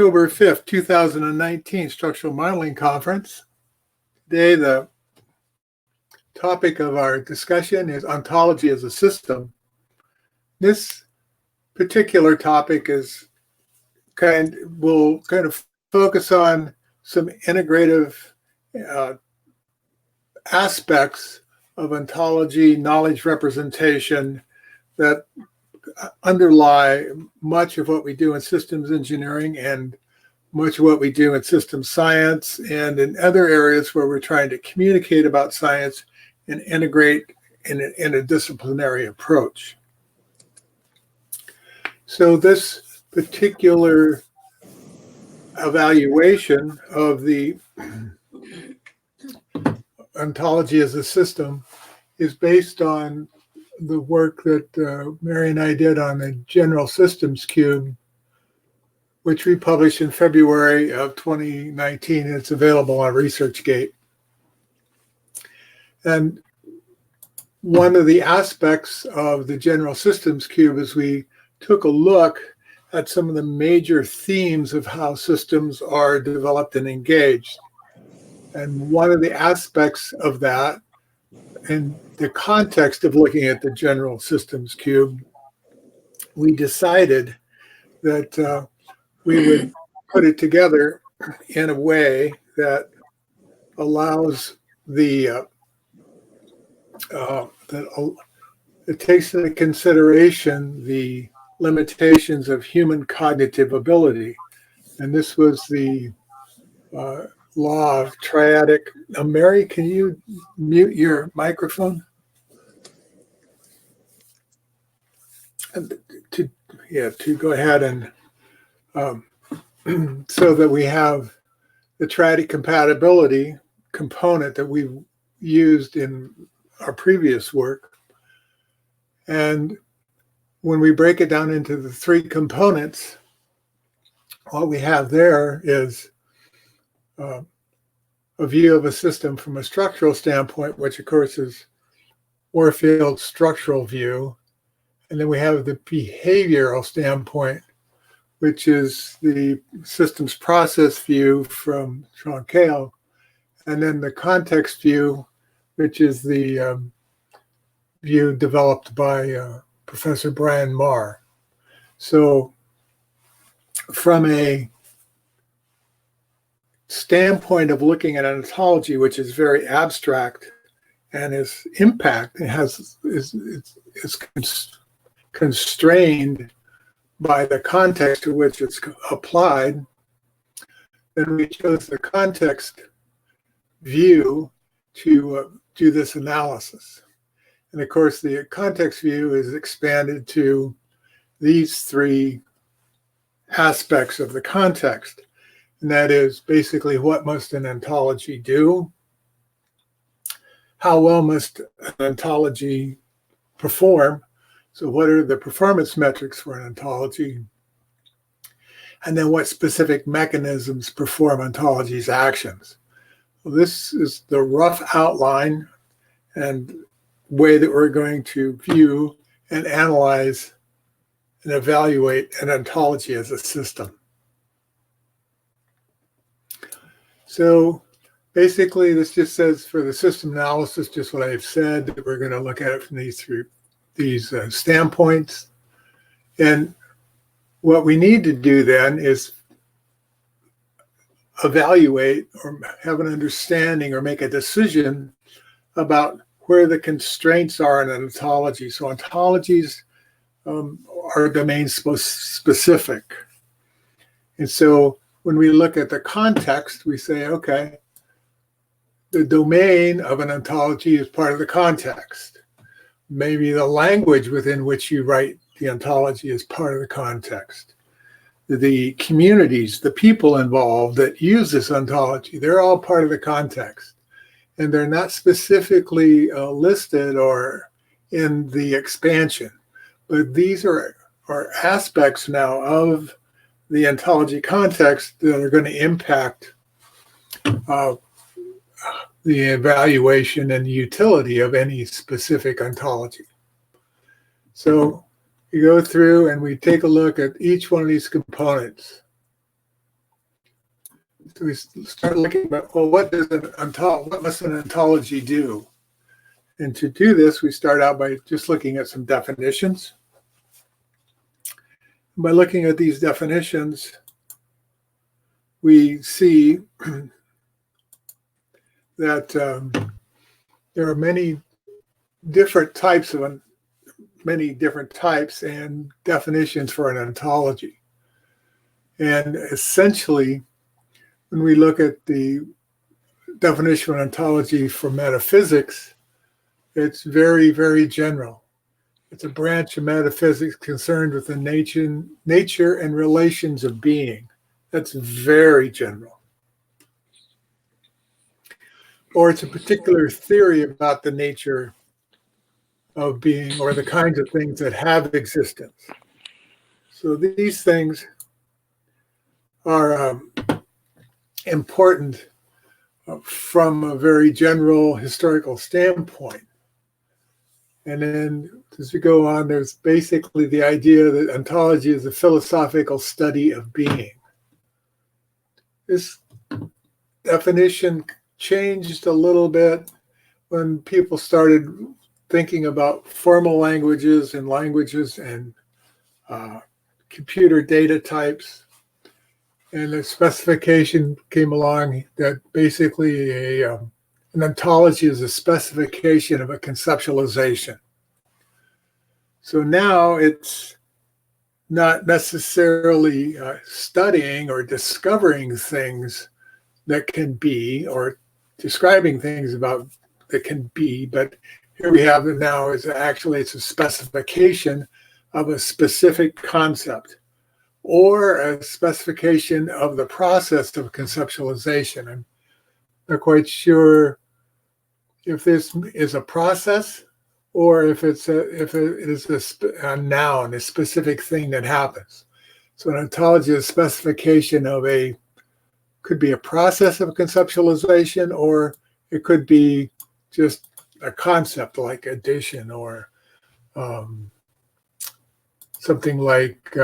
October 5th, 2019 Structural Modeling Conference. Today, the topic of our discussion is ontology as a system. This particular topic will kind of focus on some integrative aspects of ontology, knowledge representation that underlie much of what we do in systems engineering and much of what we do in systems science and in other areas where we're trying to communicate about science and integrate in a disciplinary approach. So this particular evaluation of the ontology as a system is based on the work that Mary and I did on the General Systems Cube, which we published in February of 2019. And it's available on ResearchGate. And one of the aspects of the General Systems Cube is we took a look at some of the major themes of how systems are developed and engaged. And one of the aspects of that, in the context of looking at the General Systems Cube, we decided that we would put it together in a way that allows it takes into consideration the limitations of human cognitive ability. And this was the law of triadic. Mary, can you mute your microphone? To go ahead and so that we have the triadic compatibility component that we've used in our previous work. And when we break it down into the three components, what we have there is a view of a system from a structural standpoint, which of course is Warfield's structural view. And then we have the behavioral standpoint, which is the systems process view from Sean Kale. And then the context view, which is the view developed by Professor Brian Marr. So from a standpoint of looking at ontology, which is very abstract and its impact is constrained by the context to which it's applied, then we chose the context view to do this analysis. And of course, the context view is expanded to these three aspects of the context. And that is basically, what must an ontology do? How well must an ontology perform? So what are the performance metrics for an ontology? And then what specific mechanisms perform ontology's actions? Well, this is the rough outline and way that we're going to view and analyze and evaluate an ontology as a system. So basically, this just says for the system analysis, just what I've said, that we're going to look at it from these standpoints. And what we need to do then is evaluate or have an understanding or make a decision about where the constraints are in an ontology. So ontologies are domain specific. And so when we look at the context, we say, okay, the domain of an ontology is part of the context. Maybe the language within which you write the ontology is part of the context. The communities, the people involved that use this ontology, they're all part of the context. And they're not specifically listed or in the expansion. But these are aspects now of the ontology context that are going to impact the evaluation and the utility of any specific ontology. So we go through and we take a look at each one of these components. we start looking at, well, what must an ontology do? And to do this, we start out by just looking at some definitions. By looking at these definitions, we see that there are many different types and definitions for an ontology. And essentially, when we look at the definition of an ontology for metaphysics, it's very, very general. It's a branch of metaphysics concerned with the nature and relations of being. That's very general. Or it's a particular theory about the nature of being or the kinds of things that have existence. So these things are important from a very general historical standpoint. And then as we go on, there's basically the idea that ontology is a philosophical study of being. This definition changed a little bit when people started thinking about formal languages and computer data types. And a specification came along that basically an ontology is a specification of a conceptualization. So now it's not necessarily studying or discovering things that can be, or describing things about that can be, but here we have it now is actually it's a specification of a specific concept, or a specification of the process of conceptualization. I'm not quite sure if this is a process or if it is a noun, a specific thing that happens. So an ontology is a specification of could be a process of conceptualization, or it could be just a concept like addition, or something like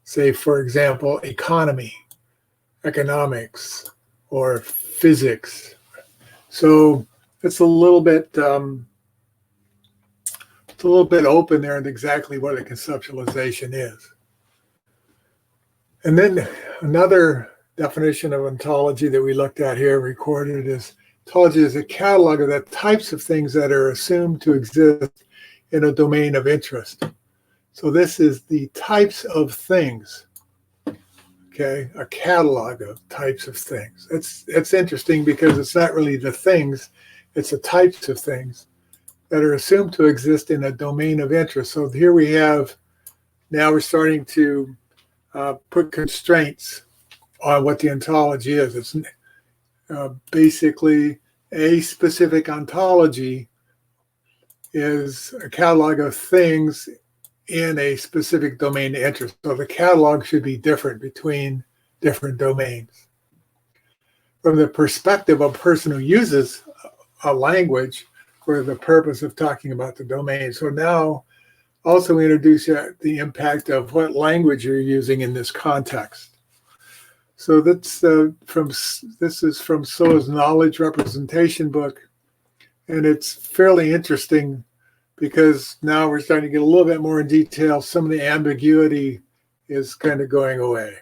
say, for example, economics, or physics. So it's a little bit open there in exactly what a conceptualization is. And then another definition of ontology that we looked at here, recorded, is ontology is a catalog of the types of things that are assumed to exist in a domain of interest. So this is the types of things, okay? A catalog of types of things. It's interesting because it's not really the things, it's the types of things that are assumed to exist in a domain of interest. So here we have, now we're starting to put constraints on what the ontology is. It's basically a specific ontology is a catalog of things in a specific domain of interest. So the catalog should be different between different domains. From the perspective of a person who uses a language for the purpose of talking about the domain. So now also introduce the impact of what language you're using in this context. So this is from Soa's Knowledge Representation book, and it's fairly interesting because now we're starting to get a little bit more in detail. Some of the ambiguity is kind of going away.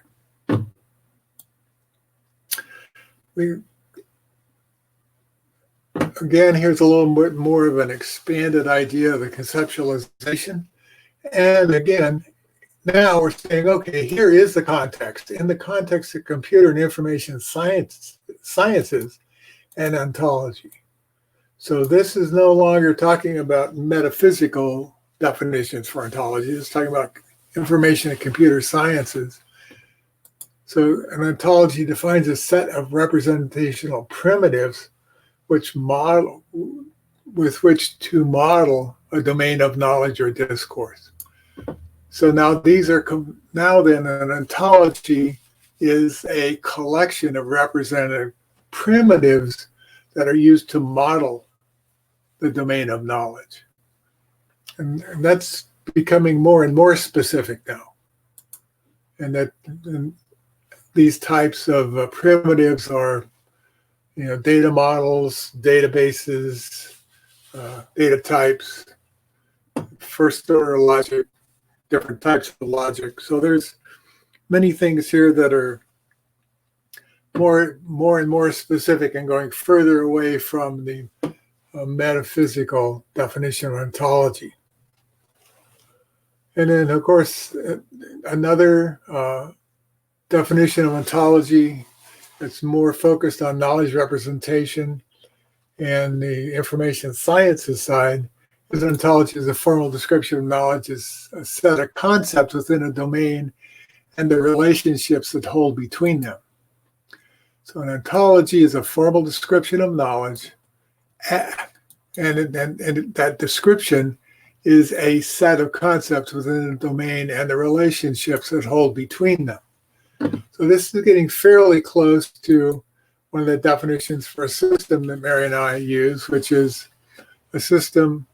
Again, here's a little bit more of an expanded idea of the conceptualization. And again, now we're saying, okay, here is the context. In the context of computer and information sciences and ontology. So this is no longer talking about metaphysical definitions for ontology. It's talking about information and computer sciences. So an ontology defines a set of representational primitives with which to model a domain of knowledge or discourse. So now then an ontology is a collection of representative primitives that are used to model the domain of knowledge. And that's becoming more and more specific now. And these types of primitives are, data models, databases, data types, first order logic, different types of logic. So there's many things here that are more and more specific and going further away from the metaphysical definition of ontology. And then, of course, another definition of ontology that's more focused on knowledge representation and the information sciences side is ontology is a formal description of knowledge, is a set of concepts within a domain and the relationships that hold between them. So an ontology is a formal description of knowledge, and that description is a set of concepts within a domain and the relationships that hold between them. So this is getting fairly close to one of the definitions for a system that Mary and I use, which is a system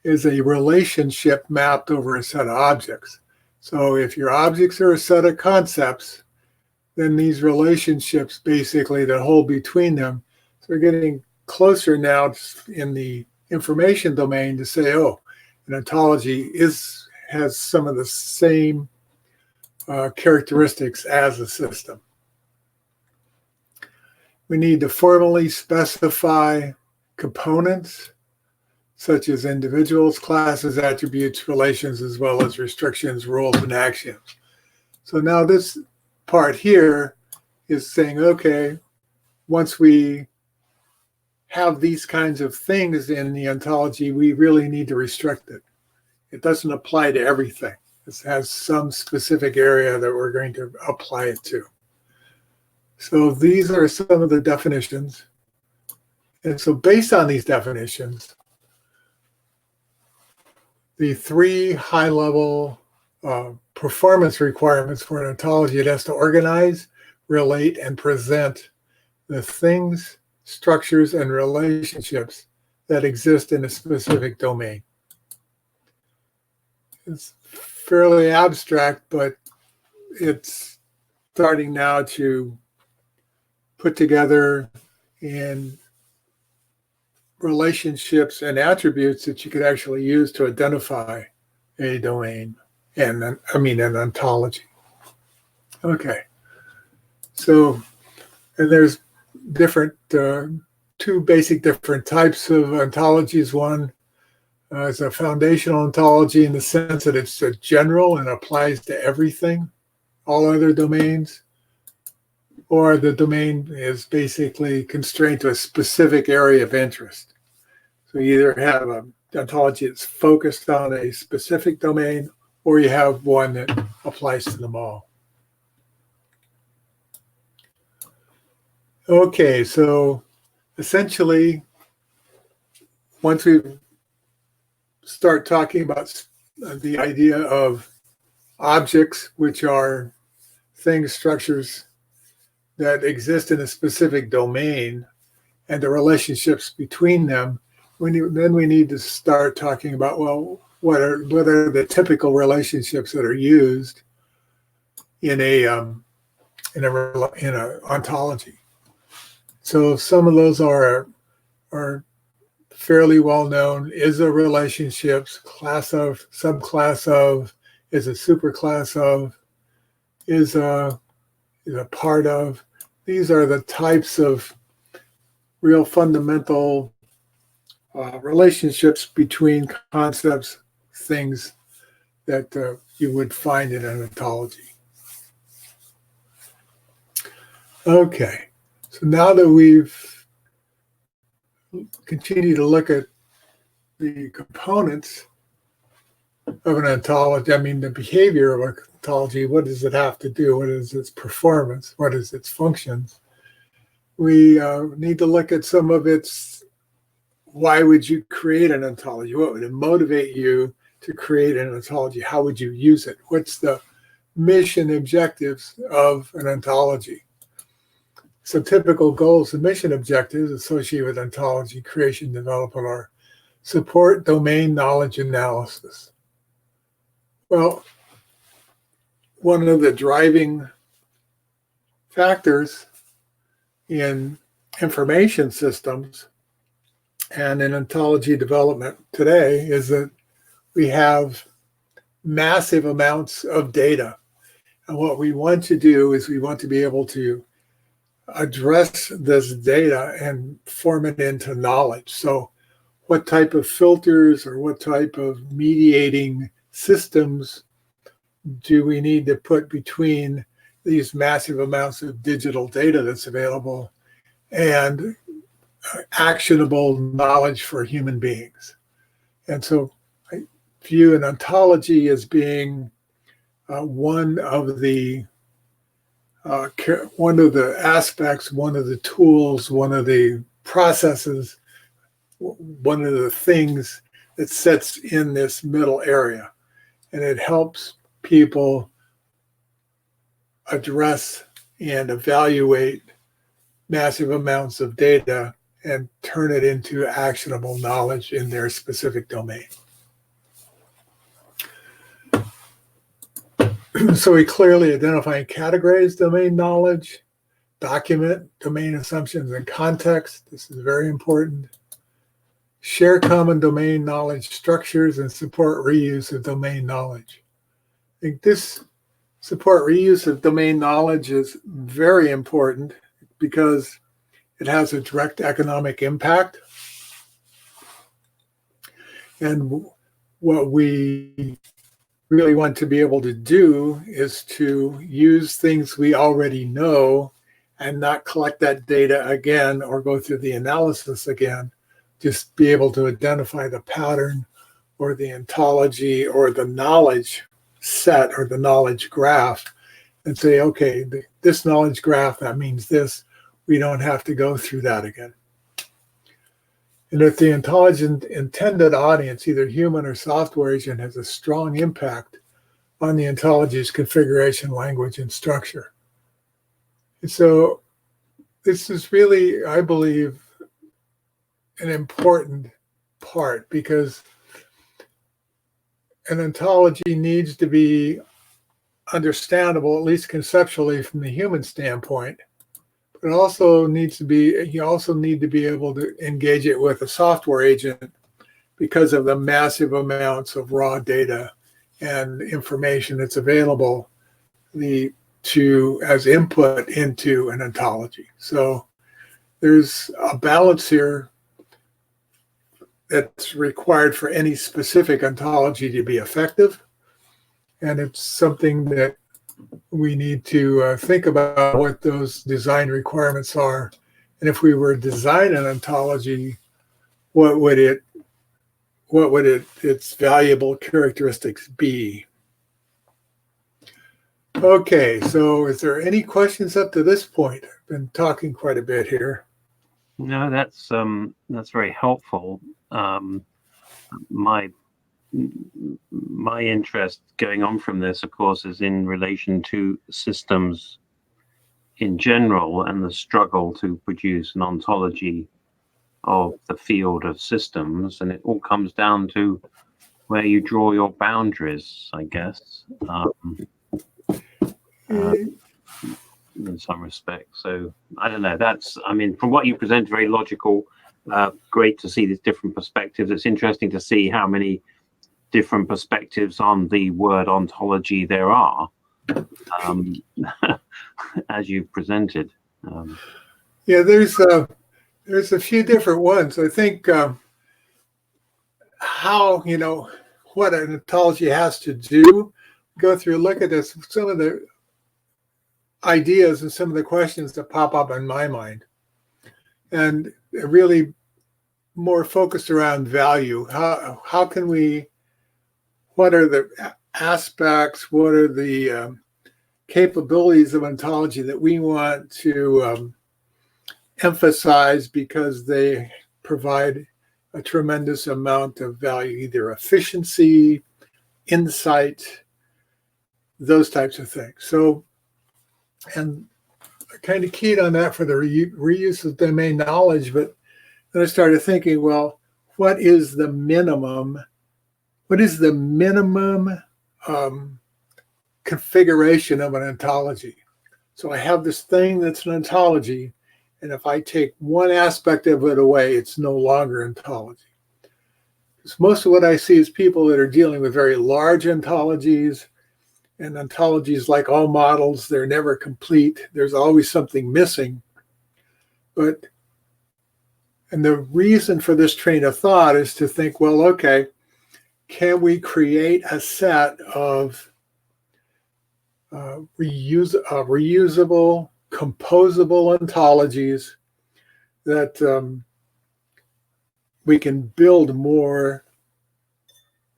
is a relationship mapped over a set of objects. So if your objects are a set of concepts, then these relationships basically that hold between them. So we're getting closer now in the information domain to say, oh, an ontology has some of the same characteristics as a system. We need to formally specify components such as individuals, classes, attributes, relations, as well as restrictions, rules, and axioms. So now this part here is saying, okay, once we have these kinds of things in the ontology, we really need to restrict it. It doesn't apply to everything. It has some specific area that we're going to apply it to. So these are some of the definitions. And so based on these definitions, the three high-level performance requirements for an ontology, it has to organize, relate, and present the things, structures, and relationships that exist in a specific domain. It's fairly abstract, but it's starting now to put together in relationships and attributes that you could actually use to identify a domain and an ontology. Okay. So, and there's different, two basic different types of ontologies. One is a foundational ontology in the sense that it's a general and applies to everything, all other domains, or the domain is basically constrained to a specific area of interest. So you either have an ontology that's focused on a specific domain, or you have one that applies to them all. Okay, so essentially, once we start talking about the idea of objects, which are things, structures that exist in a specific domain, and the relationships between them, then we need to start talking about, well, what are the typical relationships that are used in a ontology. So some of those are fairly well known. Is a relationships, class of, subclass of, is a superclass of, is a part of. These are the types of real fundamental relationships between concepts, things that you would find in an ontology. Okay, so now that we've continued to look at the components of an ontology, the behavior of an ontology, what does it have to do? What is its performance? What is its functions? We need to look at some of its, why would you create an ontology? What would motivate you to create an ontology? How would you use it? What's the mission objectives of an ontology? Some typical goals and mission objectives associated with ontology creation development are support domain knowledge analysis. Well, one of the driving factors in information systems and in ontology development today is that we have massive amounts of data. And what we want to do is we want to be able to address this data and form it into knowledge. So what type of filters or what type of mediating systems do we need to put between these massive amounts of digital data that's available and actionable knowledge for human beings? And so I view an ontology as being one of the aspects, one of the tools, one of the processes, one of the things that sits in this middle area. And it helps people address and evaluate massive amounts of data and turn it into actionable knowledge in their specific domain. So we clearly identify and categorize domain knowledge, document domain assumptions and context. This is very important. Share common domain knowledge structures and support reuse of domain knowledge. I think this support reuse of domain knowledge is very important because it has a direct economic impact. And what we really want to be able to do is to use things we already know and not collect that data again or go through the analysis again. Just be able to identify the pattern or the ontology or the knowledge set or the knowledge graph and say, okay, this knowledge graph, that means this. We don't have to go through that again. And if the intelligent intended audience, either human or software agent, has a strong impact on the ontology's configuration, language, and structure. And so this is really, I believe, an important part because an ontology needs to be understandable, at least conceptually from the human standpoint. It also needs to be, you also need to be able to engage it with a software agent because of the massive amounts of raw data and information that's available as input into an ontology. So there's a balance here that's required for any specific ontology to be effective. And it's something that we need to think about what those design requirements are. And if we were to design an ontology, what would its valuable characteristics be? Okay, so is there any questions up to this point? I've been talking quite a bit here. No, that's very helpful. My interest going on from this, of course, is in relation to systems in general and the struggle to produce an ontology of the field of systems. And it all comes down to where you draw your boundaries, I guess, in some respects. So I don't know. From what you present, very logical. Great to see these different perspectives. It's interesting to see how many different perspectives on the word ontology there are, as you've presented. Yeah, there's a few different ones. I think what an ontology has to do, go through, look at this, some of the ideas and some of the questions that pop up in my mind. And really more focused around value. How can we, what are the aspects, what are the capabilities of ontology that we want to emphasize because they provide a tremendous amount of value, either efficiency, insight, those types of things. So, and I kind of keyed on that for the reuse of domain knowledge, but then I started thinking, well, what is the minimum configuration of an ontology? So I have this thing that's an ontology, and if I take one aspect of it away, it's no longer ontology. Because most of what I see is people that are dealing with very large ontologies, and ontologies, like all models, they're never complete. There's always something missing. And the reason for this train of thought is to think, well, okay, can we create a set of reusable, composable ontologies that we can build more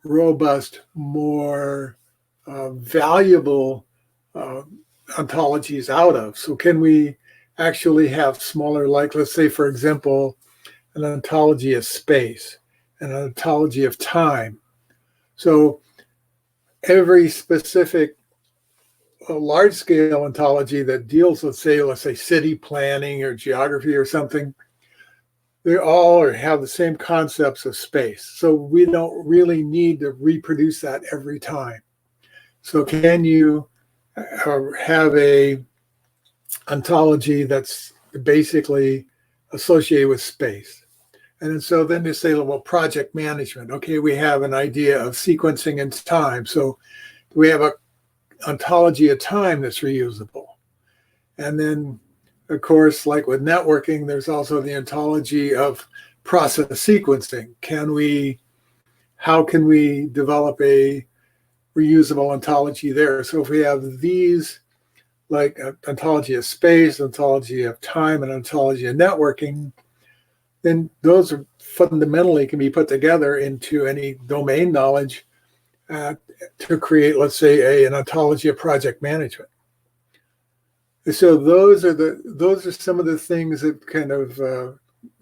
robust, more valuable ontologies out of? So can we actually have smaller, like, let's say, for example, an ontology of space, an ontology of time. So every specific large-scale ontology that deals with, let's say city planning or geography or something, they all have the same concepts of space. So we don't really need to reproduce that every time. So can you have a ontology that's basically associated with space? And so then they say, well, project management. Okay, we have an idea of sequencing in time. So we have an ontology of time that's reusable. And then, of course, like with networking, there's also the ontology of process sequencing. How can we develop a reusable ontology there? So if we have these, like ontology of space, ontology of time, and ontology of networking, then those are fundamentally can be put together into any domain knowledge to create, let's say, an ontology of project management. And so those are some of the things that kind of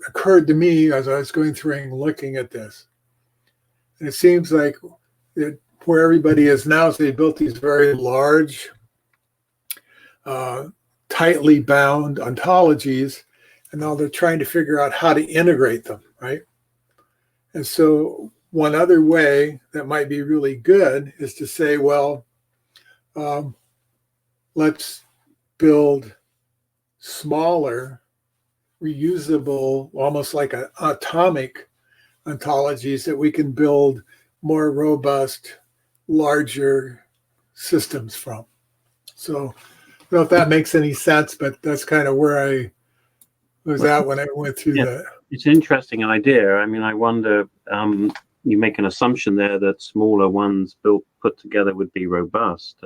occurred to me as I was going through and looking at this. And it seems like where everybody is now is they built these very large, tightly bound ontologies, and now they're trying to figure out how to integrate them, right? And so one other way that might be really good is to say, well, let's build smaller, reusable, almost like atomic ontologies that we can build more robust, larger systems from. So I don't know if that makes any sense, but that's kind of where I was at when I went through that. It's an interesting idea. I mean, I wonder, you make an assumption there that smaller ones put together would be robust.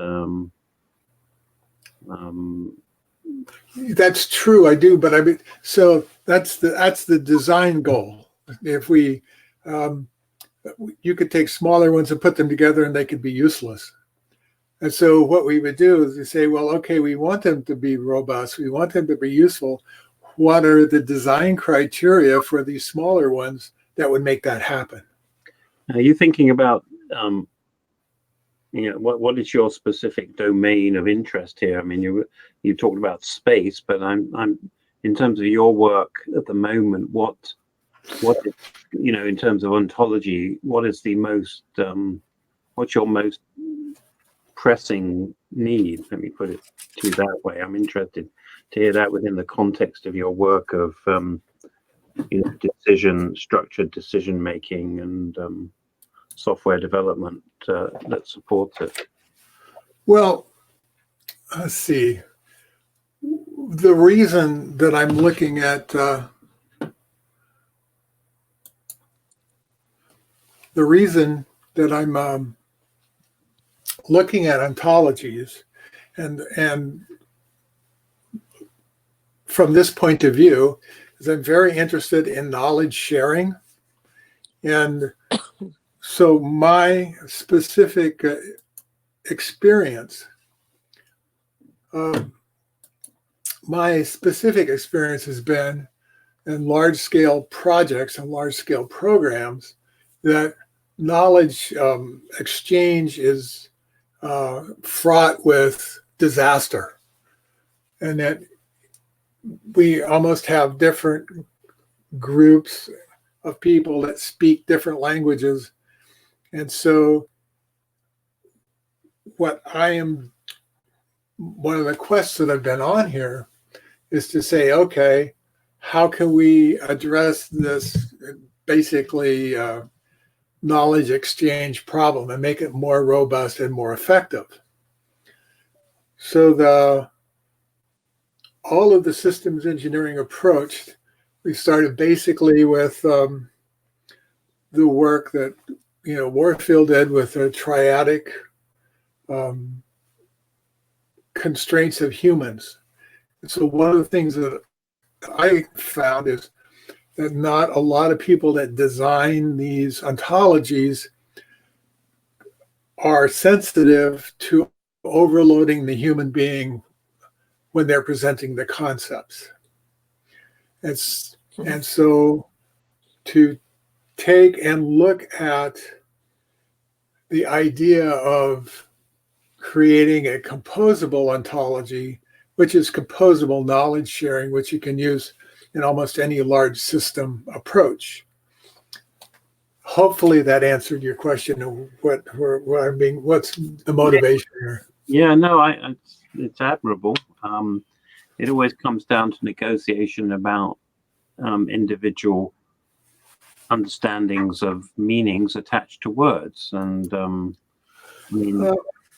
That's true, I do, but I mean, so that's the design goal. If you could take smaller ones and put them together and they could be useless. And so what we would do is we say, well, okay, we want them to be robust, we want them to be useful. What are the design criteria for these smaller ones that would make that happen? Are you thinking about, what is your specific domain of interest here? I mean, you talked about space, but I'm in terms of your work at the moment, what is, in terms of ontology, what is the most, what's your most pressing need? Let me put it to you that way. I'm interested to hear that within the context of your work of structured decision making and software development that supports it. Well, let's see. The reason that I'm looking at looking at ontologies and from this point of view is I'm very interested in knowledge sharing. And so my specific experience has been in large-scale projects and large-scale programs that knowledge exchange is fraught with disaster, and that we almost have different groups of people that speak different languages. And so what I am one of the quests that I've been on here is to say, okay, how can we address this basically knowledge exchange problem and make it more robust and more effective? So all of the systems engineering approach, we started basically with the work that Warfield did with the triadic constraints of humans. So one of the things that I found is that not a lot of people that design these ontologies are sensitive to overloading the human being when they're presenting the concepts. And so to take and look at the idea of creating a composable ontology, which is composable knowledge sharing, which you can use in almost any large system approach. Hopefully that answered your question of what's the motivation here. Yeah, no, it's admirable. It always comes down to negotiation about individual understandings of meanings attached to words, and I mean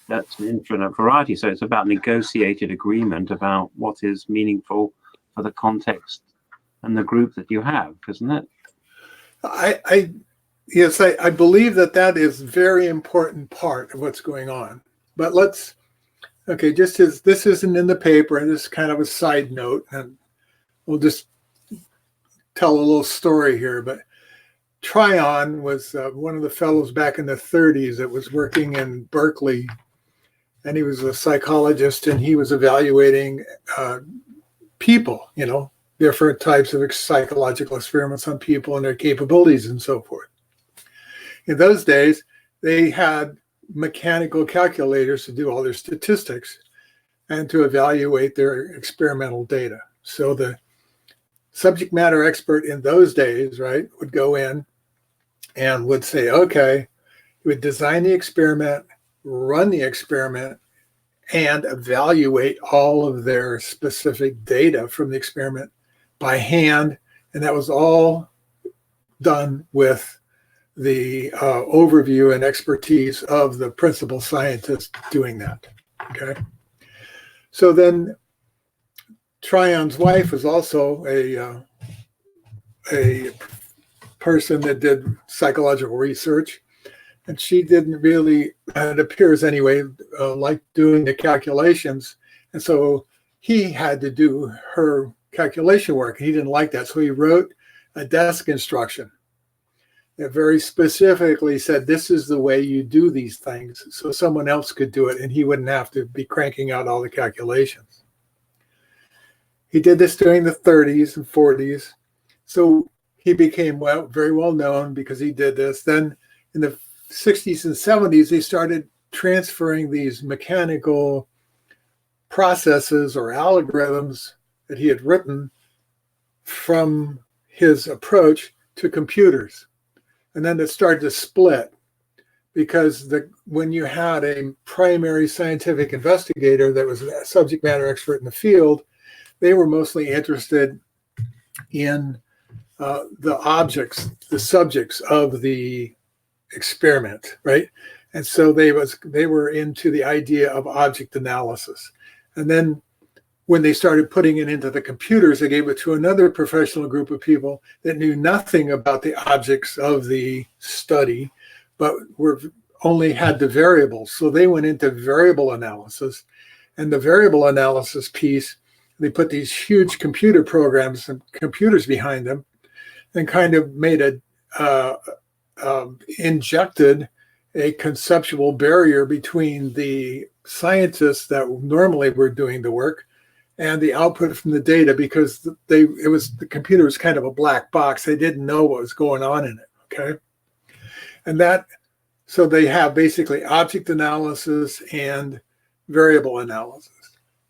that's an infinite variety. So it's about negotiated agreement about what is meaningful for the context and the group that you have, isn't it? Yes, I believe that is a very important part of what's going on. But okay, just as this isn't in the paper, and this is kind of a side note, and we'll just tell a little story here. But Tryon was one of the fellows back in the 30s that was working in Berkeley, and he was a psychologist, and he was evaluating people, different types of psychological experiments on people and their capabilities and so forth. In those days, they had mechanical calculators to do all their statistics and to evaluate their experimental data. So the subject matter expert in those days, right, would go in and would say, okay, he would design the experiment, run the experiment, and evaluate all of their specific data from the experiment by hand. And that was all done with the overview and expertise of the principal scientist doing that. Okay. So then Tryon's wife was also a person that did psychological research, and she didn't really, it appears anyway, like doing the calculations. And so he had to do her calculation work. He didn't like that. So he wrote a desk instruction that very specifically said, this is the way you do these things, so someone else could do it and he wouldn't have to be cranking out all the calculations. He did this during the 30s and 40s. So he became very well known because he did this. Then in the 60s and 70s, they started transferring these mechanical processes or algorithms that he had written from his approach to computers. And then it started to split because when you had a primary scientific investigator that was a subject matter expert in the field, they were mostly interested in the objects, the subjects of the experiment, right? And so they were into the idea of object analysis. And then when they started putting it into the computers, they gave it to another professional group of people that knew nothing about the objects of the study, but only had the variables. So they went into variable analysis, and the variable analysis piece, they put these huge computer programs and computers behind them, and kind of made injected a conceptual barrier between the scientists that normally were doing the work and the output from the data, because the computer was kind of a black box. They didn't know what was going on in it. Okay. And so they have basically object analysis and variable analysis.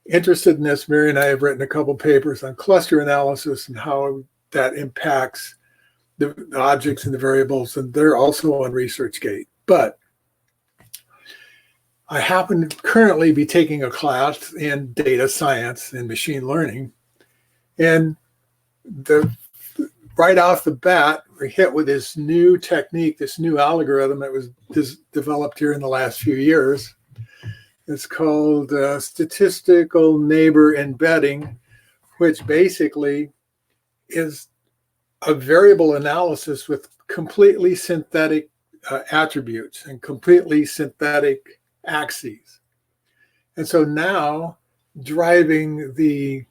Interested in this, Mary and I have written a couple papers on cluster analysis and how that impacts the objects and the variables, and they're also on ResearchGate. But I happen to currently be taking a class in data science and machine learning. And right off the bat, we're hit with this new technique, this new algorithm that was developed here in the last few years. It's called statistical neighbor embedding, which basically is a variable analysis with completely synthetic attributes and completely synthetic axes. And so now driving the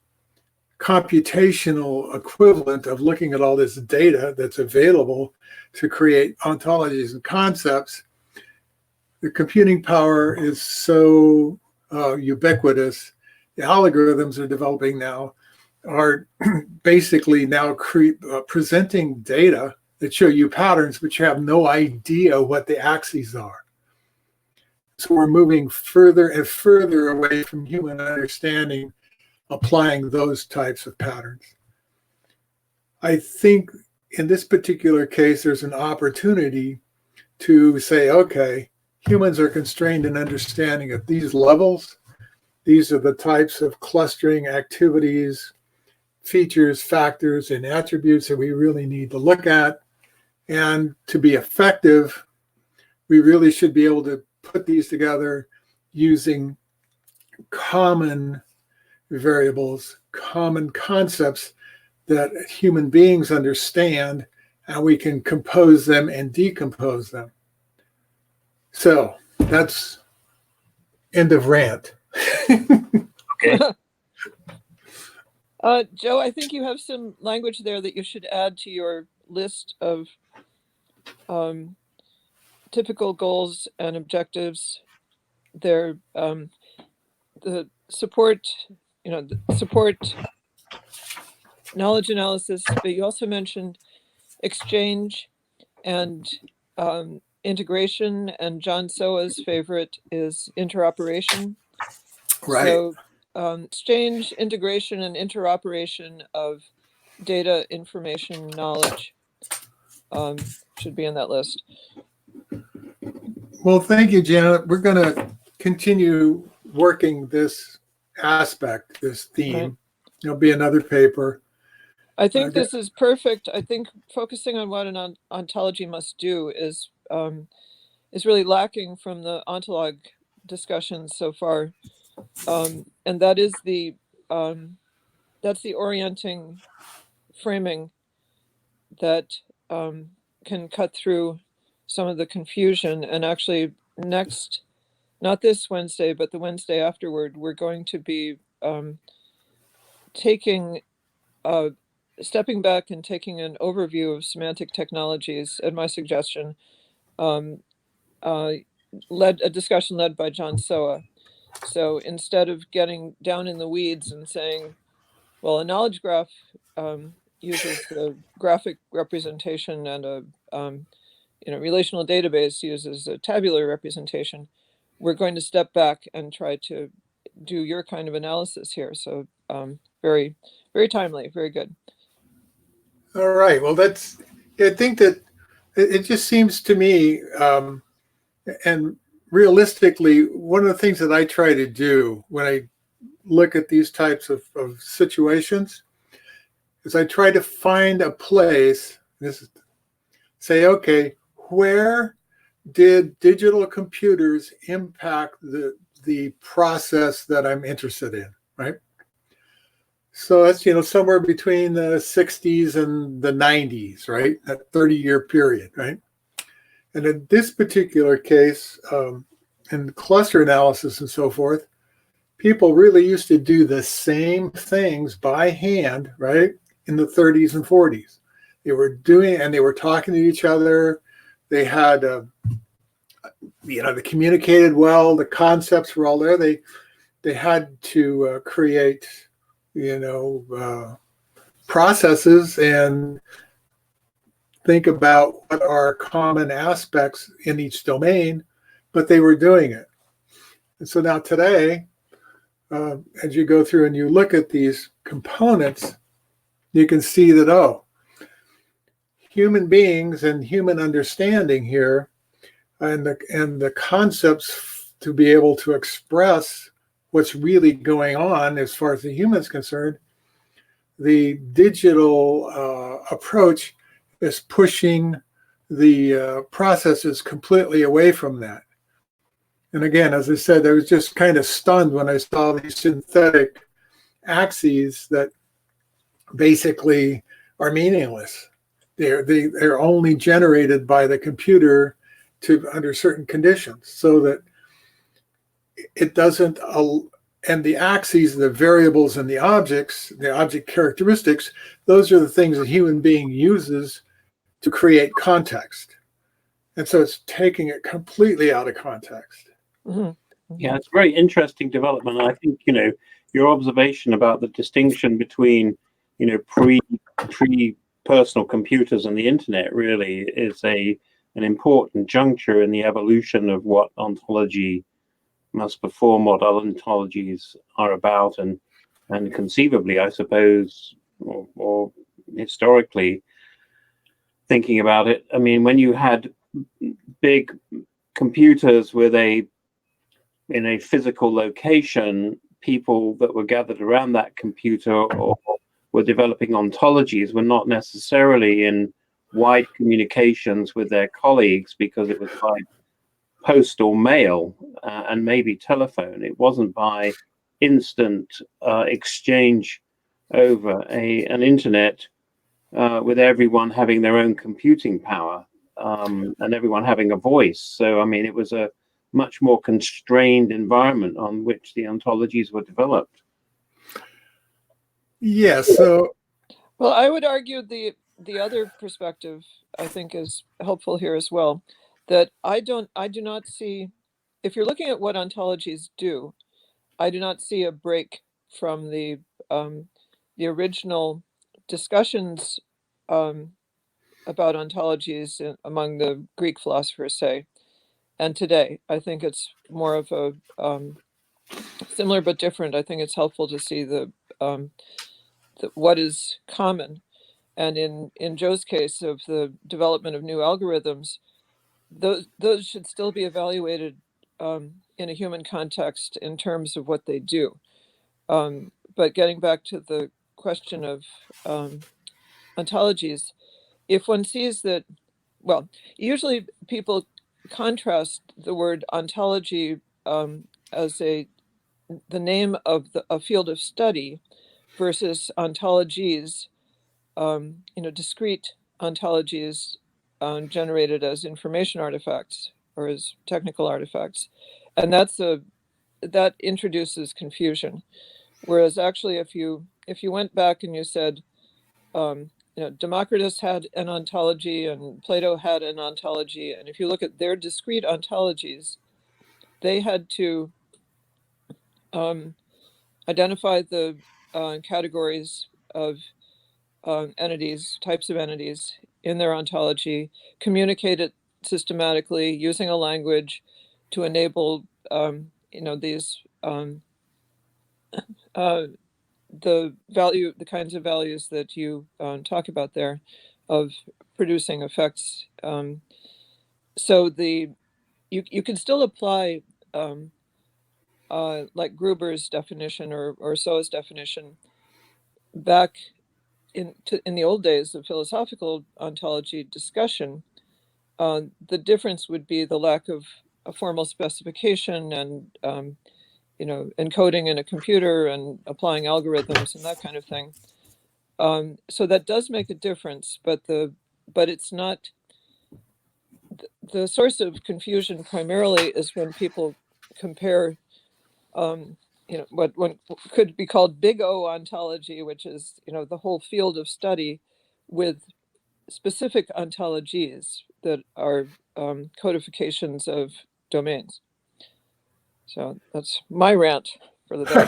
computational equivalent of looking at all this data that's available to create ontologies and concepts, the computing power is so ubiquitous. The algorithms they're developing now are basically now presenting data that show you patterns, but you have no idea what the axes are. So we're moving further and further away from human understanding, applying those types of patterns. I think in this particular case, there's an opportunity to say, okay, humans are constrained in understanding at these levels. These are the types of clustering activities, features, factors, and attributes that we really need to look at. And to be effective, we really should be able to put these together using common variables, common concepts that human beings understand, and we can compose them and decompose them. So that's end of rant. Okay. Joe, I think you have some language there that you should add to your list of typical goals and objectives. They're the support, support knowledge analysis, but you also mentioned exchange and integration, and John Soa's favorite is interoperation. Right. So exchange, integration, and interoperation of data, information, knowledge should be in that list. Well, thank you, Janet. We're going to continue working this aspect, this theme. Right. There'll be another paper. I think this is perfect. I think focusing on what an ontology must do is really lacking from the ontolog discussions so far, and that is that's the orienting framing that can cut through some of the confusion. And actually, next, not this Wednesday, but the Wednesday afterward, we're going to be stepping back and taking an overview of semantic technologies at my suggestion, a discussion led by John Soa. So instead of getting down in the weeds and saying, well, a knowledge graph uses the graphic representation, and a relational database uses a tabular representation, we're going to step back and try to do your kind of analysis here. So very, very timely, very good. All right. Well, I think that it just seems to me, and realistically, one of the things that I try to do when I look at these types of situations is I try to find a place, say, okay, where did digital computers impact the process that I'm interested in, right? So that's, somewhere between the 60s and the 90s, right? That 30-year period, right? And in this particular case, in cluster analysis and so forth, people really used to do the same things by hand, right? In the 30s and 40s. They were talking to each other. They had, they communicated well. The concepts were all there. They had to create, processes and think about what are common aspects in each domain, but they were doing it. And so now today, as you go through and you look at these components, you can see that, human beings and human understanding here and the concepts to be able to express what's really going on as far as the human is concerned, the digital approach is pushing the processes completely away from that. And again, as I said, I was just kind of stunned when I saw these synthetic axes that basically are meaningless. They're only generated by the computer under certain conditions, so that it doesn't. And the axes, the variables, and the objects, the object characteristics, those are the things a human being uses to create context. And so it's taking it completely out of context. Mhm. Yeah, it's a very interesting development. I think, your observation about the distinction between, pre personal computers and the internet really is an important juncture in the evolution of what ontology must perform, what other ontologies are about, and conceivably, I suppose, or historically thinking about it. I mean, when you had big computers in a physical location, people that were gathered around that computer or were developing ontologies were not necessarily in wide communications with their colleagues, because it was by post or mail and maybe telephone. It wasn't by instant exchange over an internet with everyone having their own computing power and everyone having a voice. So, I mean, it was a much more constrained environment on which the ontologies were developed. Yes. So, Well, I would argue the other perspective, I think, is helpful here as well. That I do not see, if you're looking at what ontologies do, I do not see a break from the original discussions about ontologies among the Greek philosophers, say, and today. I think it's more of a similar but different. I think it's helpful to see the what is common. And in Joe's case of the development of new algorithms, those should still be evaluated in a human context in terms of what they do. But getting back to the question of ontologies, if one sees that, well, usually people contrast the word ontology as the name of a field of study versus ontologies, discrete ontologies generated as information artifacts or as technical artifacts, and that introduces confusion. Whereas actually, if you went back and you said, Democritus had an ontology and Plato had an ontology, and if you look at their discrete ontologies, they had to identify the categories of entities, types of entities in their ontology, communicate it systematically using a language to enable, these the kinds of values that you talk about there, of producing effects. So you can still apply like Gruber's definition or Soa's definition back in the old days of philosophical ontology discussion. The difference would be the lack of a formal specification and encoding in a computer and applying algorithms and that kind of thing. So that does make a difference, but it's not the source of confusion. Primarily is when people compare what one could be called big O ontology, which is the whole field of study, with specific ontologies that are codifications of domains. So that's my rant for the day.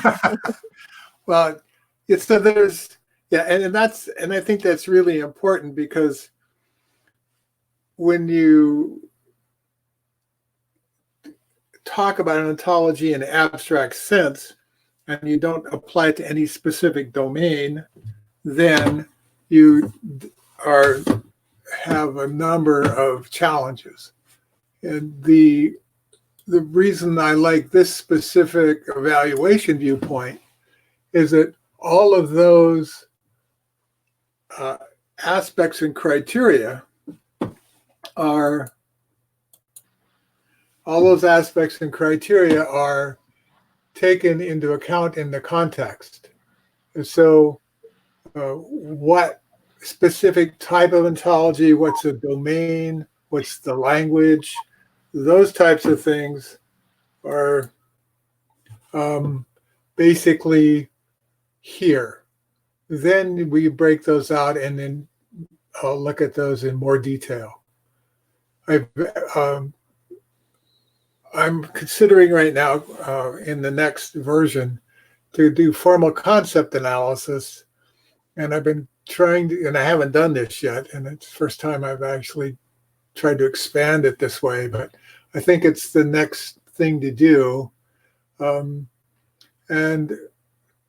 well, it's so there's and I think that's really important, because when you talk about an ontology in an abstract sense and you don't apply it to any specific domain, then you have a number of challenges. And the reason I like this specific evaluation viewpoint is that all of those aspects and criteria are taken into account in the context. And so what specific type of ontology, what's the domain, what's the language, those types of things are basically here. Then we break those out and then look at those in more detail. I'm considering right now in the next version to do formal concept analysis. And I've been trying to, and I haven't done this yet. And it's the first time I've actually tried to expand it this way, but I think it's the next thing to do. And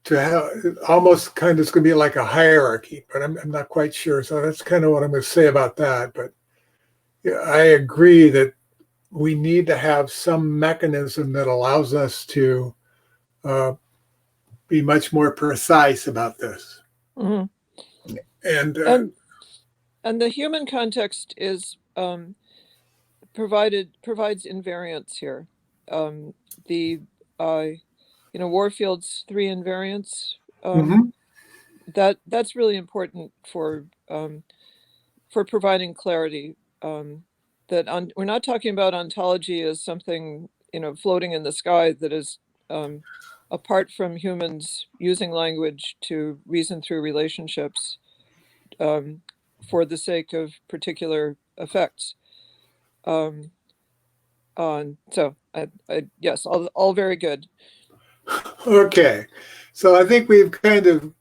to have almost kind of, it's going to be like a hierarchy, but I'm not quite sure. So that's kind of what I'm going to say about that. But yeah, I agree that we need to have some mechanism that allows us to be much more precise about this. Mm-hmm. And the human context is provides invariance here. Warfield's 3 invariants. That's really important for providing clarity. We're not talking about ontology as something floating in the sky that is apart from humans using language to reason through relationships for the sake of particular effects. Yes, all very good. Okay, so I think we've kind of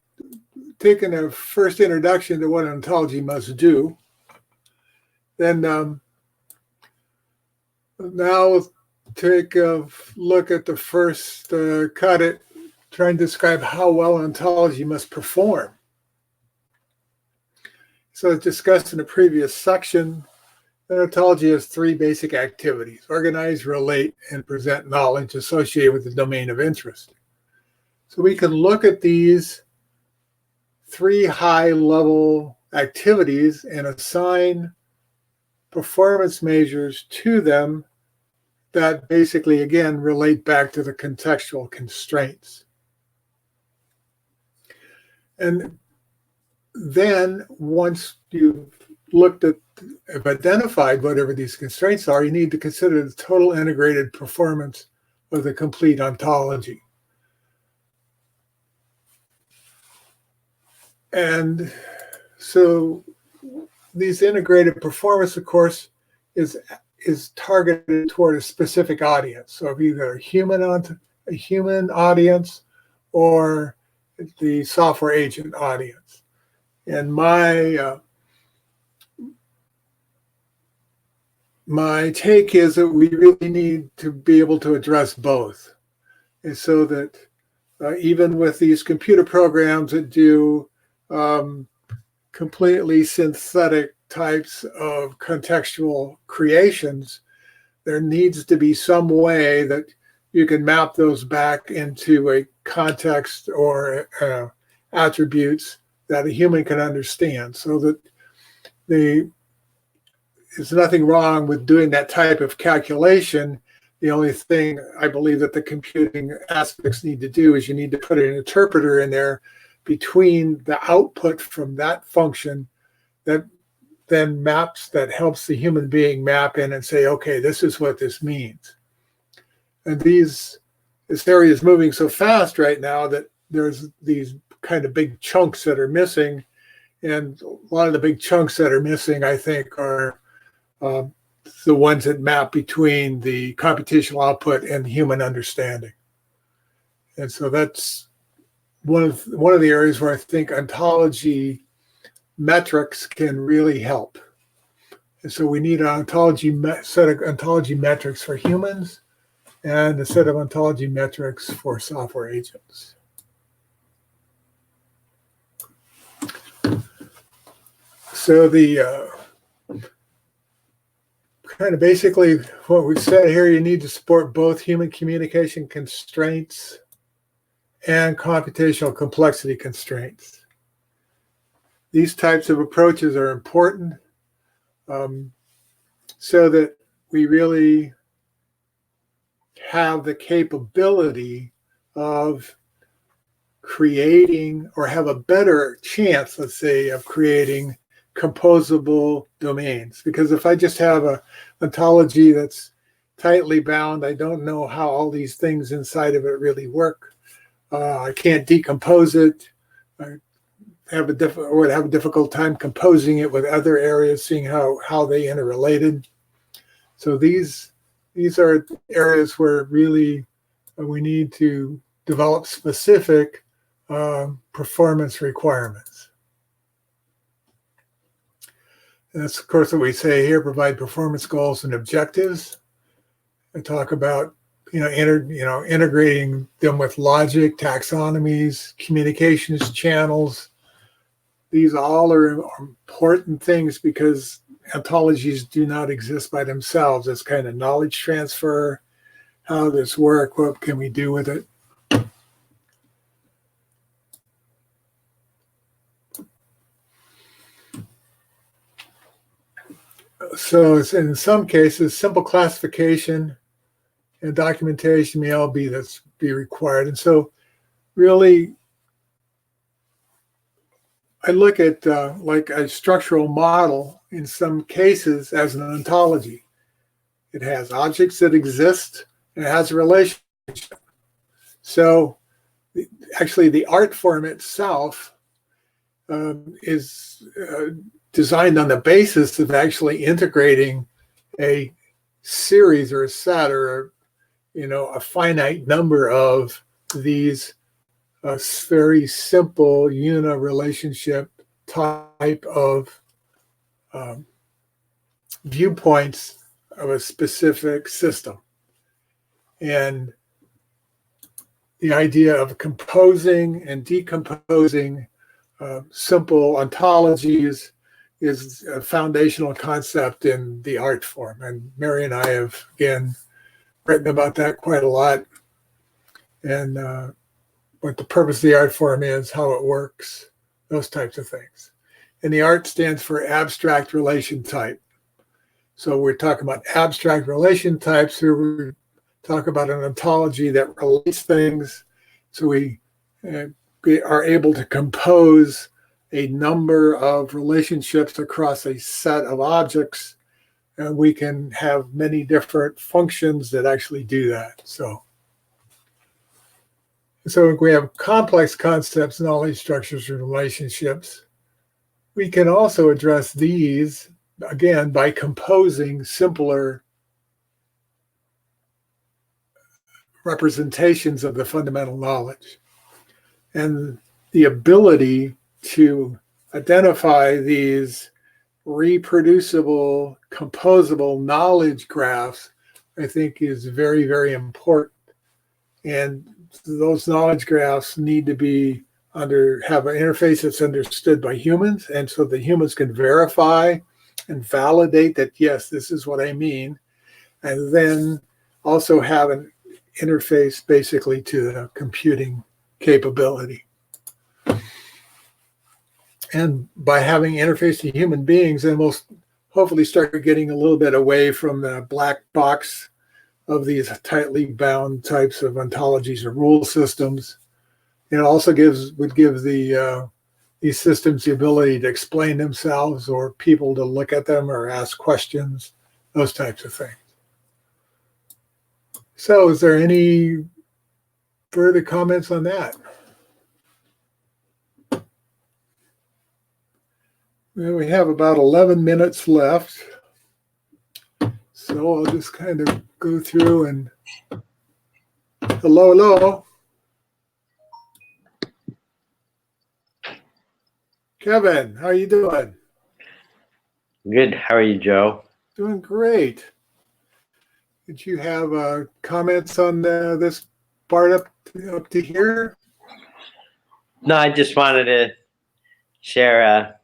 taken a first introduction to what ontology must do. Then now we'll take a look at the first cut at trying to describe how well ontology must perform. So as discussed in a previous section, ontology has 3 basic activities: organize, relate, and present knowledge associated with the domain of interest. So we can look at these 3 high-level activities and assign performance measures to them that basically, again, relate back to the contextual constraints. And then once you've have identified whatever these constraints are, you need to consider the total integrated performance of the complete ontology. And so these integrated performance, of course, is targeted toward a specific audience. So either a human audience or the software agent audience. And my take is that we really need to be able to address both. And so that even with these computer programs that do completely synthetic types of contextual creations, there needs to be some way that you can map those back into a context or attributes that a human can understand, so that there's nothing wrong with doing that type of calculation. The only thing I believe that the computing aspects need to do is you need to put an interpreter in there between the output from that function that then that helps the human being map in and say, okay, this is what this means. And this area is moving so fast right now that there's these kind of big chunks that are missing. And a lot of the big chunks that are missing, I think, are the ones that map between the computational output and human understanding. And so that's one of the areas where I think ontology metrics can really help. And so we need an set of ontology metrics for humans and a set of ontology metrics for software agents. So the kind of basically what we've said here, you need to support both human communication constraints and computational complexity constraints. These types of approaches are important so that we really have the capability of creating, or have a better chance, let's say, of creating composable domains. Because if I just have an ontology that's tightly bound, I don't know how all these things inside of it really work. I can't decompose it. I would have a difficult time composing it with other areas, seeing how they interrelated. So these are areas where really we need to develop specific performance requirements. And that's, of course, what we say here: provide performance goals and objectives. And talk about integrating them with logic, taxonomies, communications channels. These all are important things because ontologies do not exist by themselves. It's kind of knowledge transfer. How does this work? What can we do with it? So in some cases, simple classification and documentation may all be required. And so really, I look at like a structural model in some cases as an ontology. It has objects that exist, and it has a relationship. So actually the art form itself is designed on the basis of actually integrating a series or a set or a finite number of these very simple uni-relationship type of viewpoints of a specific system. And the idea of composing and decomposing simple ontologies is a foundational concept in the art form. And Mary and I have, again, written about that quite a lot. And what the purpose of the art form is, how it works, those types of things. And the art stands for abstract relation type. So we're talking about abstract relation types. Here we talk about an ontology that relates things. So we are able to compose a number of relationships across a set of objects. And we can have many different functions that actually do that. So if we have complex concepts, knowledge structures, and relationships, we can also address these, again, by composing simpler representations of the fundamental knowledge. And the ability to identify these reproducible, composable knowledge graphs, I think, is very, very important. And those knowledge graphs need to have an interface that's understood by humans, and so the humans can verify and validate that, yes, this is what I mean, and then also have an interface basically to the computing capability. And by having interface to human beings, then we'll hopefully start getting a little bit away from the black box of these tightly bound types of ontologies or rule systems. It also would give these systems the ability to explain themselves, or people to look at them or ask questions, those types of things. So is there any further comments on that? Well, we have about 11 minutes left. So I'll just kind of go through and hello. Kevin, how are you doing? Good. How are you, Joe? Doing great. Did you have comments on this part up to here? No, I just wanted to share a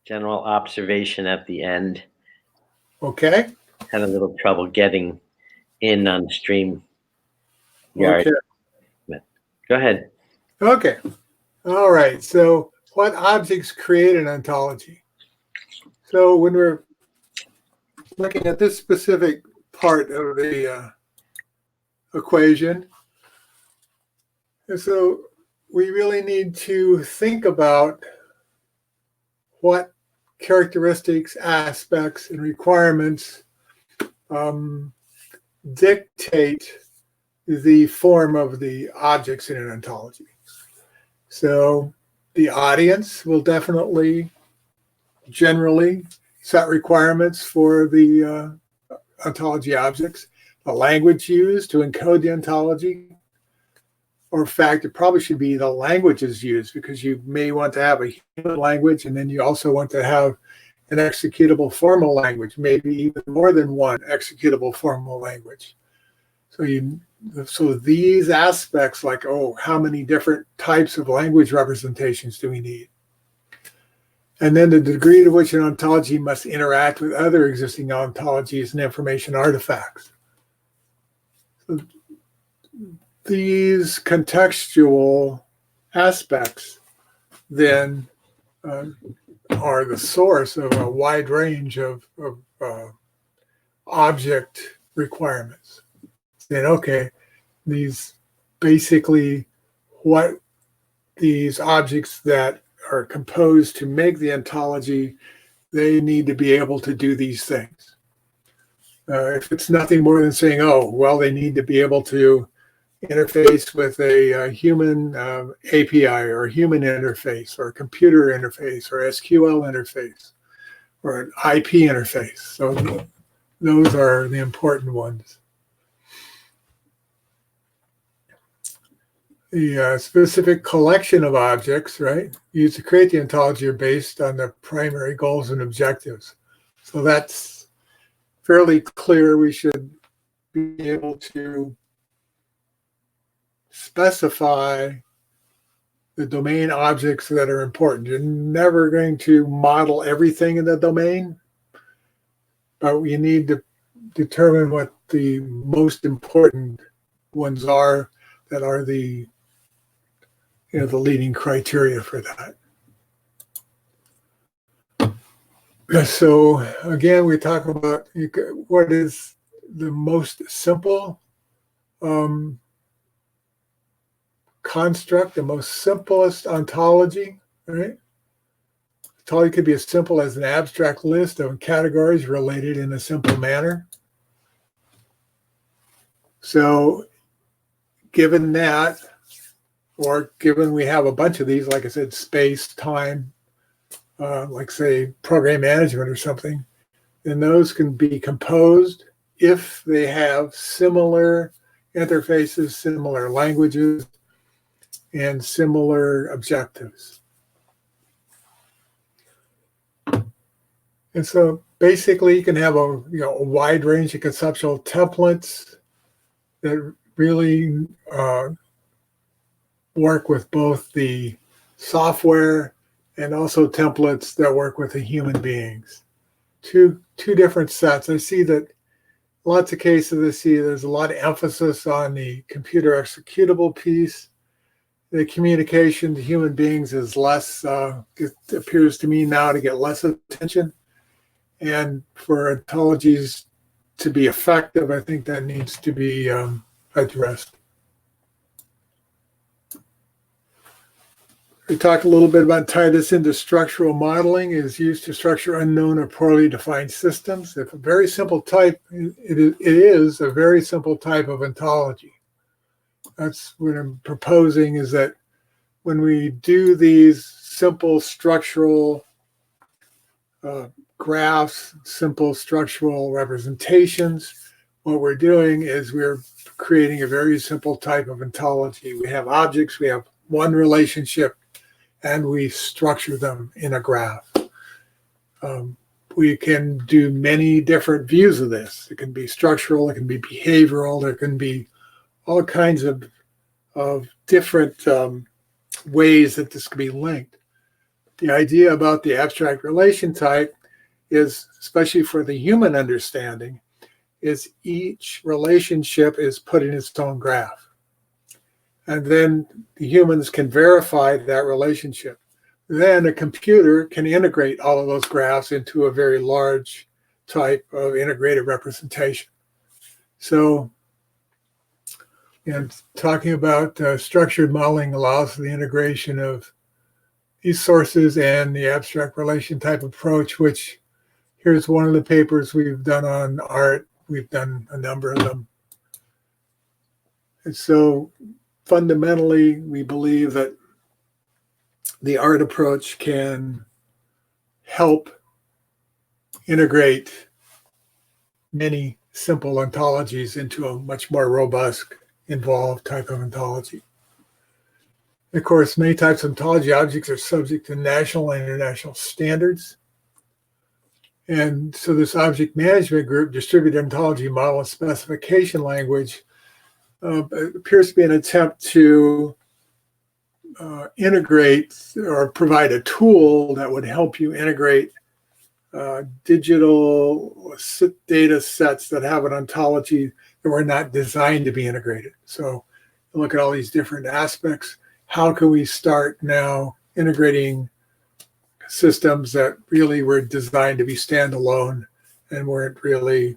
general observation at the end. Okay. had a little trouble getting in on StreamYard. Okay. Go ahead. Okay. All right. So what objects create an ontology? So when we're looking at this specific part of the equation, and so we really need to think about what characteristics, aspects, and requirements dictate the form of the objects in an ontology. So the audience will definitely generally set requirements for the ontology objects. The language used to encode the ontology, or in fact, it probably should be the languages used, because you may want to have a human language, and then you also want to have an executable formal language, maybe even more than one executable formal language. So these aspects, like, how many different types of language representations do we need? And then the degree to which an ontology must interact with other existing ontologies and information artifacts. So these contextual aspects then are the source of a wide range of object requirements. Then, okay, these basically what these objects that are composed to make the ontology, they need to be able to do these things. If it's nothing more than saying, they need to be able to interface with a human API or a human interface or a computer interface or SQL interface or an IP interface. So those are the important ones. The specific collection of objects, right, used to create the ontology are based on the primary goals and objectives. So that's fairly clear. We should be able to specify the domain objects that are important. You're never going to model everything in the domain, but we need to determine what the most important ones are that are the leading criteria for that. So again, we talk about what is the most simple construct, the most simplest ontology, right? Ontology could be as simple as an abstract list of categories related in a simple manner. So given that, or given we have a bunch of these, like I said, space, time, like say program management or something, then those can be composed if they have similar interfaces, similar languages, and similar objectives. And so basically you can have a wide range of conceptual templates that really work with both the software and also templates that work with the human beings. Two different sets. I see that lots of cases there's a lot of emphasis on the computer executable piece. The communication to human beings is less, it appears to me now to get less attention. And for ontologies to be effective, I think that needs to be addressed. We talked a little bit about tie this into structural modeling is used to structure unknown or poorly defined systems. If a very simple type, it is a very simple type of ontology. That's what I'm proposing, is that when we do these simple structural graphs, simple structural representations, what we're doing is we're creating a very simple type of ontology. We have objects, we have one relationship, and we structure them in a graph. We can do many different views of this. It can be structural, it can be behavioral, there can be all kinds of different ways that this can be linked. The idea about the abstract relation type is, especially for the human understanding, is each relationship is put in its own graph. And then the humans can verify that relationship. Then a computer can integrate all of those graphs into a very large type of integrated representation. So, and talking about structured modeling allows for the integration of these sources and the abstract relation type approach, which here's one of the papers we've done on art. We've done a number of them. And so fundamentally, we believe that the art approach can help integrate many simple ontologies into a much more robust, involved type of ontology. Of course, many types of ontology objects are subject to national and international standards. And so this object management group, distributed ontology model and specification language, appears to be an attempt to integrate or provide a tool that would help you integrate digital data sets that have an ontology that were not designed to be integrated. So look at all these different aspects. How can we start now integrating systems that really were designed to be standalone and weren't really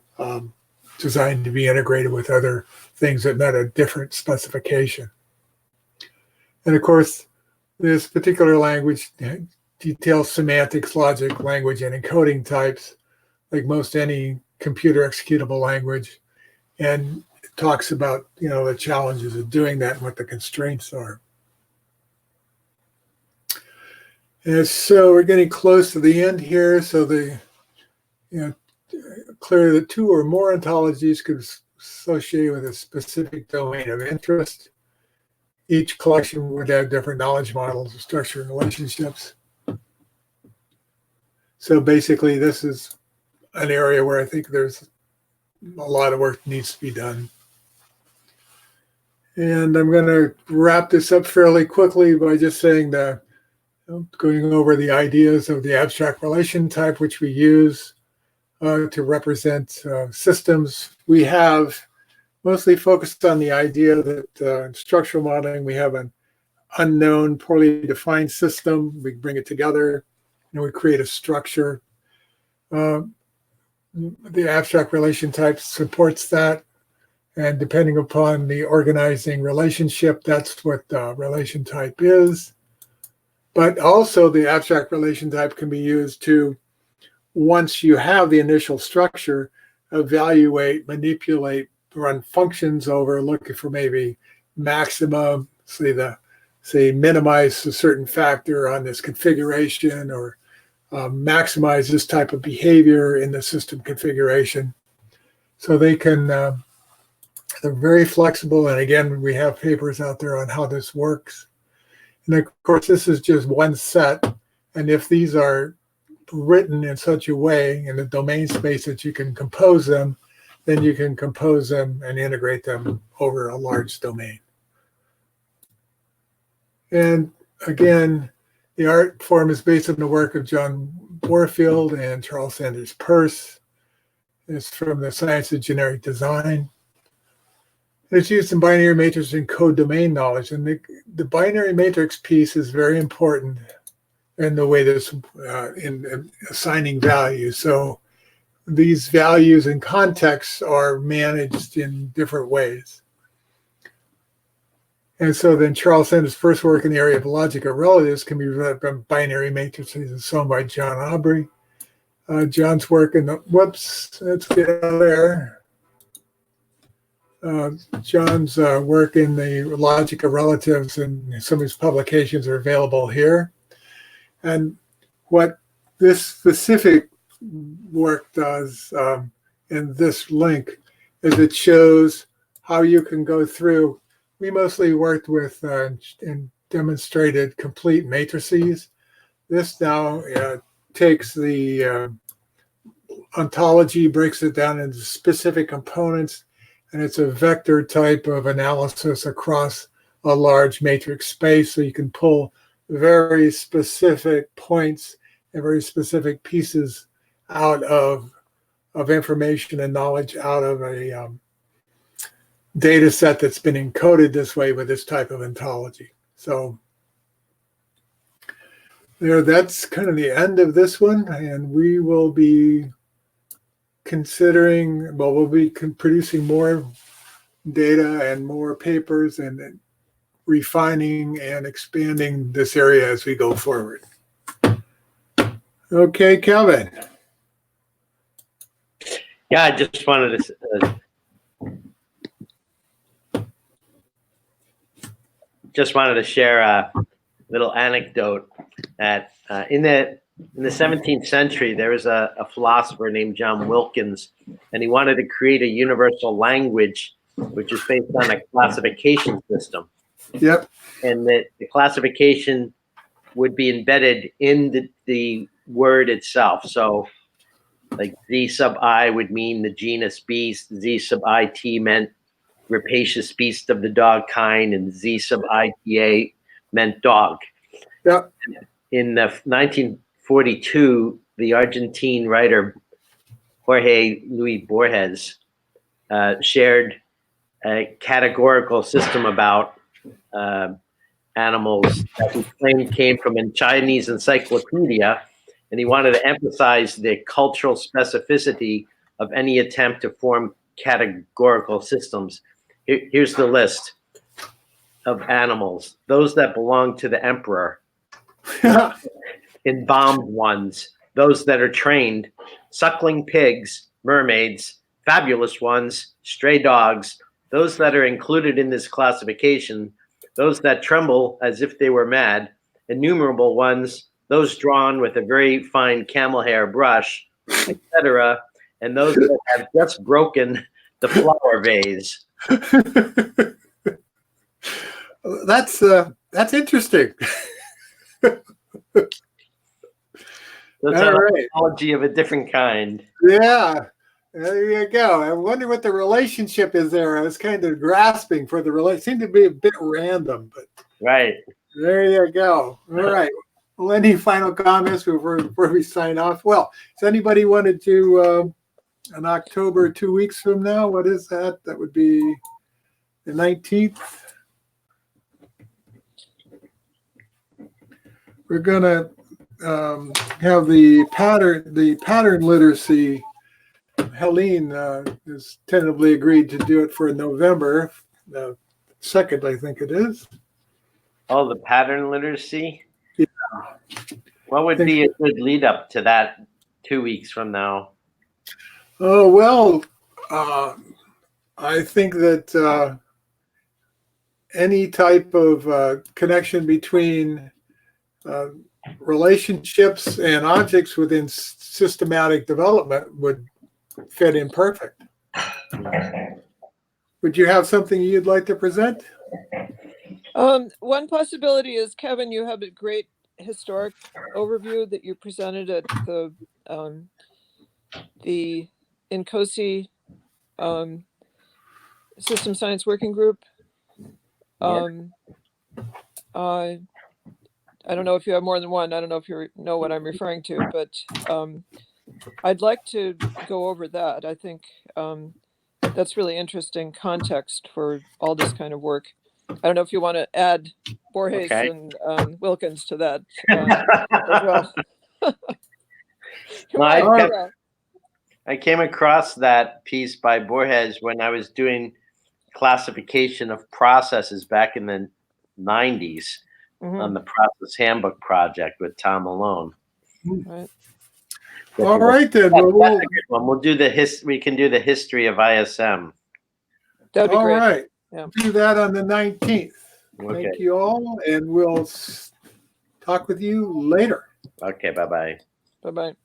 designed to be integrated with other things that met a different specification? And of course, this particular language details semantics, logic, language, and encoding types, like most any computer executable language, and it talks about, you know, the challenges of doing that and what the constraints are. And so we're getting close to the end here. So clearly the two or more ontologies could associate with a specific domain of interest. Each collection would have different knowledge models of structure and relationships. So basically, this is an area where I think there's a lot of work needs to be done. And I'm going to wrap this up fairly quickly by just saying that, going over the ideas of the abstract relation type, which we use to represent systems. We have mostly focused on the idea that in structural modeling, we have an unknown, poorly defined system. We bring it together and we create a structure. The abstract relation type supports that. And depending upon the organizing relationship, that's what the relation type is. But also the abstract relation type can be used to, once you have the initial structure, evaluate, manipulate, run functions over, looking for maybe maximum, say minimize a certain factor on this configuration, or maximize this type of behavior in the system configuration. So they can, they're very flexible. And again, we have papers out there on how this works. And of course, this is just one set. And if these are written in such a way in the domain space that you can compose them, then you can compose them and integrate them over a large domain. And again, the art form is based on the work of John Warfield and Charles Sanders Peirce. It's from the Science of Generic Design. It's used in binary matrix and code domain knowledge. And the binary matrix piece is very important in the way this, in assigning values. So these values and contexts are managed in different ways. And so then Charles Sanders' first work in the area of logic of relatives can be read from binary matrices and so on by John Aubrey. John's work in the, whoops, let's get out of there. John's work in the logic of relatives and some of his publications are available here. And what this specific work does in this link is it shows how you can go through. We mostly worked with and demonstrated complete matrices. This now takes the ontology, breaks it down into specific components, and it's a vector type of analysis across a large matrix space. So you can pull very specific points and very specific pieces out of of information and knowledge out of a data set that's been encoded this way with this type of ontology. So there, that's kind of the end of this one, and we will be considering, well, we'll be producing more data and more papers and refining and expanding this area as we go forward. Okay, Kevin. Yeah, I just wanted to share a little anecdote that in the 17th century there was a philosopher named John Wilkins, and he wanted to create a universal language which is based on a classification system. Yep. And that the classification would be embedded in the word itself. So like Z sub I would mean the genus beast, Z sub IT meant rapacious beast of the dog kind, and Z sub ITA meant dog. Yep. In 1942, the Argentine writer Jorge Luis Borges shared a categorical system about animals that he claimed came from a Chinese encyclopedia, and he wanted to emphasize the cultural specificity of any attempt to form categorical systems. Here's the list of animals: those that belong to the emperor, embalmed ones, those that are trained, suckling pigs, mermaids, fabulous ones, stray dogs, those that are included in this classification, those that tremble as if they were mad, innumerable ones, those drawn with a very fine camel hair brush, etc., and those that have just broken the flower vase. That's interesting. That's All an right. ontology of a different kind. Yeah, there you go. I wonder what the relationship is there. I was kind of grasping for the relation. Seemed to be a bit random, but Right. there you go. All right. Well, any final comments before we sign off? Well, does anybody want to do in October, 2 weeks from now? What is that? That would be the 19th. We're going to have the pattern literacy. Helene has tentatively agreed to do it for November 2nd, I think it is. Oh, the pattern literacy? Yeah. What would be a good lead up to that 2 weeks from now? Oh, well, I think that any type of connection between relationships and objects within systematic development would fit in perfect. Would you have something you'd like to present? One possibility is, Kevin, you have a great historic overview that you presented at the INCOSI System Science Working Group. I don't know if you have more than one. I don't know if you know what I'm referring to, but I'd like to go over that. I think that's really interesting context for all this kind of work. I don't know if you want to add Borges and Wilkins to that as well. I came across that piece by Borges when I was doing classification of processes back in the 90s on the Process Handbook Project with Tom Malone. Right. All right, then. We'll do we can do the history of ISM. That'd be great. All right. Yeah. Do that on the 19th. Okay. Thank you all, and we'll talk with you later. Okay, bye-bye. Bye-bye.